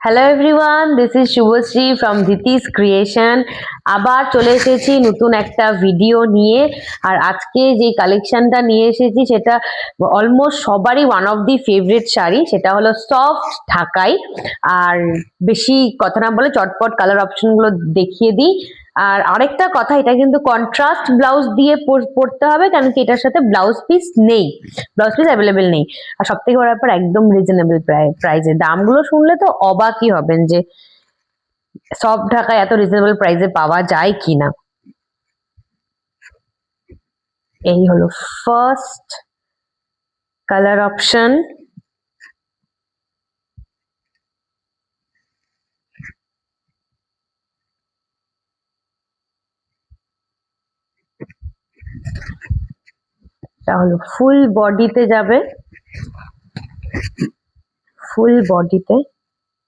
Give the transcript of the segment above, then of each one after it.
Hello everyone, this is Shubhashree from Dhitis creation. আবার চলে এসেছি নতুন একটা ভিডিও নিয়ে। আর আজকে যে কালেকশনটা নিয়ে এসেছি সেটা অলমোস্ট সবারই one of the favourite sari, সেটা হলো সফট ঢাকাই। আর বেশি কথা না বলে চটপট কালার অপশনগুলো দেখিয়ে দিই। আর আরেকটা কথা, এটা কিন্তু কন্ট্রাস্ট ব্লাউজ দিয়ে পরতে হবে, কারণ কি এটার সাথে ব্লাউজ পিস নেই, ব্লাউজ পিস অ্যাভেলেবেল নেই। আর সব থেকে বড় ব্যাপার, একদম রিজনেবল প্রাইসে। দামগুলো শুনলে তো অবাকই হবেন যে সব ঢাকায় এত রিজনেবল প্রাইসে পাওয়া যায় কিনা। এই হলো ফার্স্ট কালার অপশন। তাহলে ফুল বডিতে যাবে, ফুল বডিতে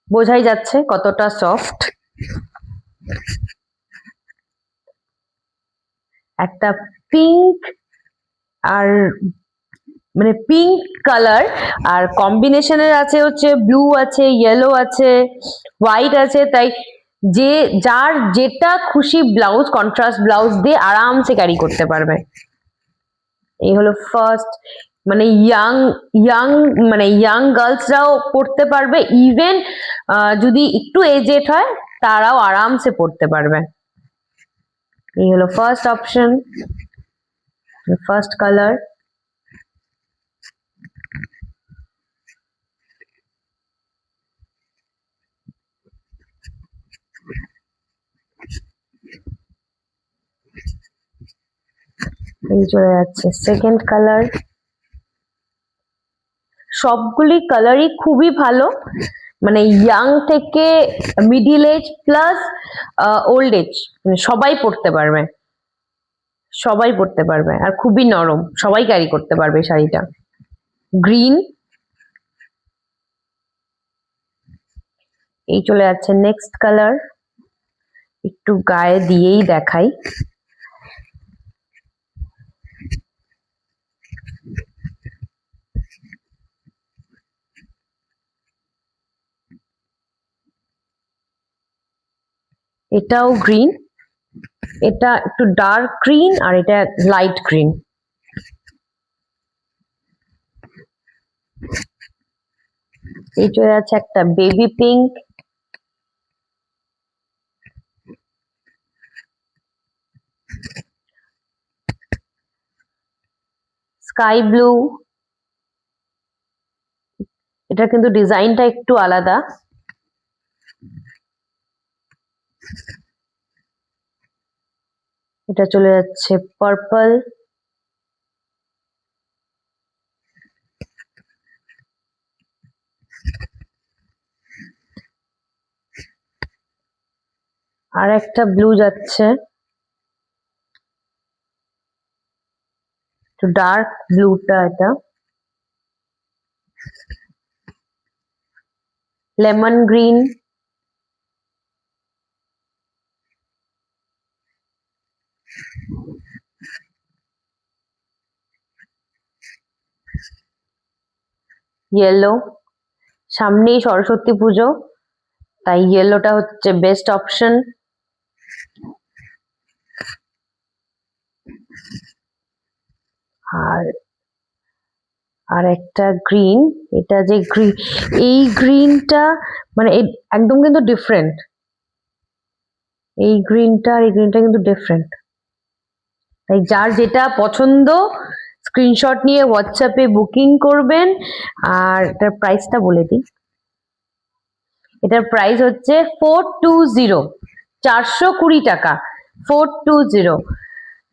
বোঝাই যাচ্ছে কতটা সফট। একটা পিঙ্ক আর মানে পিঙ্ক কালার, আর কম্বিনেশনের আছে হচ্ছে ব্লু আছে, ইয়েলো আছে, হোয়াইট আছে। তাই যে যার যেটা খুশি ব্লাউজ, কন্ট্রাস্ট ব্লাউজ দিয়ে আরামসে ক্যারি করতে পারবে। এই হলো ফার্স্ট, মানে ইয়াং ইয়াং মানে ইয়াং গার্লসরাও পড়তে পারবে, ইভেন যদি একটু এজেড হয় তারাও আরামসে পড়তে পারবে। এই হলো ফার্স্ট অপশন, ফার্স্ট কালার। এই চলে যাচ্ছে সেকেন্ড কালার। সবগুলি কালারই খুবই ভালো, মানে ইয়াং থেকে middle age plus old age, মানে সবাই পড়তে পারবে, সবাই পড়তে পারবে। আর খুবই নরম, সবাই ক্যারি করতে পারবে শাড়িটা। গ্রিন। এই চলে যাচ্ছে নেক্সট কালার, একটু গায়ে দিয়েই দেখাই। এটাও গ্রিন, এটা একটু ডার্ক গ্রিন আর এটা লাইট গ্রিন। এই চলে যাচ্ছে একটা বেবি পিঙ্ক, স্কাই ব্লু। এটা কিন্তু ডিজাইনটা একটু আলাদা। এটা চলে যাচ্ছে পার্পল, আর একটা ব্লু যাচ্ছে, একটু ডার্ক ব্লুটা, এটা লেমন গ্রিন, ইয়েলো। সামনেই সরস্বতী পুজো, তাই ইয়েলোটা হচ্ছে বেস্ট অপশন। আর আর একটা গ্রিন, এটা যে গ্রিন, এই গ্রিনটা মানে একদম কিন্তু ডিফারেন্ট। এই গ্রিনটা আর এই গ্রিনটা কিন্তু ডিফারেন্ট। তাই যার যেটা পছন্দ স্ক্রিনশট নিয়ে হোয়াটসঅ্যাপে বুকিং করবেন। আর এটার প্রাইসটা বলে দিই, এটার প্রাইস হচ্ছে 420, 420 টাকা, 420।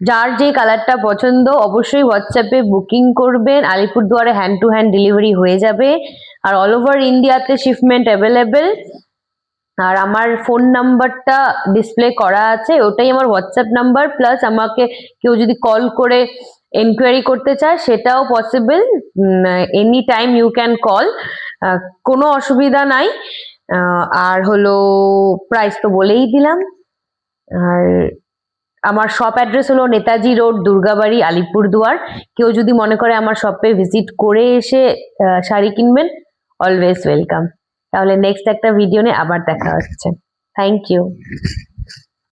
যার যে কালারটা পছন্দ অবশ্যই হোয়াটসঅ্যাপে বুকিং করবেন। আলিপুরদুয়ারে হ্যান্ড টু হ্যান্ড ডেলিভারি হয়ে যাবে, আর অল ওভার ইন্ডিয়াতে শিপমেন্ট অ্যাভেলেবেল। আর আমার ফোন নাম্বারটা ডিসপ্লে করা আছে, ওটাই আমার হোয়াটসঅ্যাপ নাম্বার। প্লাস আমাকে কেউ যদি কল করে এনকোয়ারি করতে চায় সেটাও possible, any time you can call, কোনো অসুবিধা নাই। আর হলো প্রাইস তো বলেই দিলাম। আর আমার শপ অ্যাড্রেস হলো নেতাজি রোড, দুর্গাবাড়ি, আলিপুরদুয়ার। কেউ যদি মনে করে আমার শপে ভিজিট করে এসে শাড়ি কিনবেন, অলওয়েজ ওয়েলকাম। তাহলে নেক্সট একটা ভিডিও নিয়ে আবার দেখা হচ্ছে। Thank you.